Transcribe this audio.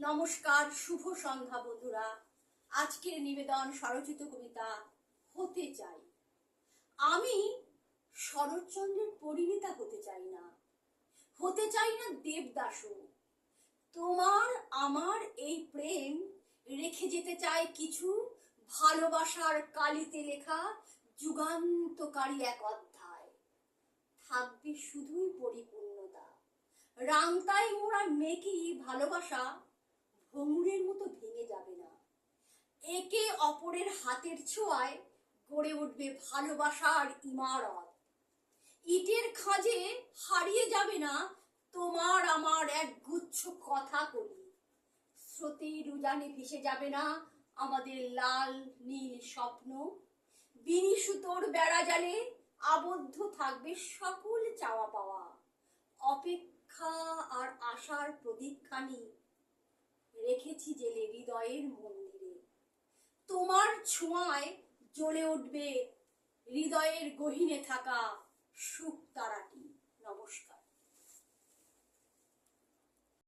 নমস্কার, শুভ সন্ধ্যা বন্ধুরা। আজকের নিবেদন স্বরচিত কবিতা হতে চাই। আমি শরৎচন্দ্রের পরিণীতা হতে চাই না, হতে চাই না দেবদাসও। তোমার আমার এই প্রেম রেখে যেতে চায় কিছু ভালোবাসার কালিতে লেখা যুগান্তকারী এক অধ্যায়। থাকবে শুধুই পরিপূর্ণতা, রাংতাই মোড়া মেকি ভালোবাসা ভঙ্গুরের মতো ভেঙে যাবে না। একে অপরের হাতের ছোঁয়ায় গড়ে উঠবে ভালোবাসার ইমারত। ইটের খাঁজে হারিয়ে যাবে না তোমার আমার এক গুচ্ছ কথা কলি। স্রোতের উজানে ভেসে যাবে না আমাদের লাল নীল স্বপ্ন। বিনি সুতোর বেড়া জালে আবদ্ধ থাকবে সকল চাওয়া পাওয়া। অপেক্ষা আর আশার প্রদীপখানি রেখেছি জেলে হৃদয়ের মন্দিরে। তোমার ছোঁয়ায় জ্বলে উঠবে হৃদয়ের গহীনে থাকা সুখ তারাটি।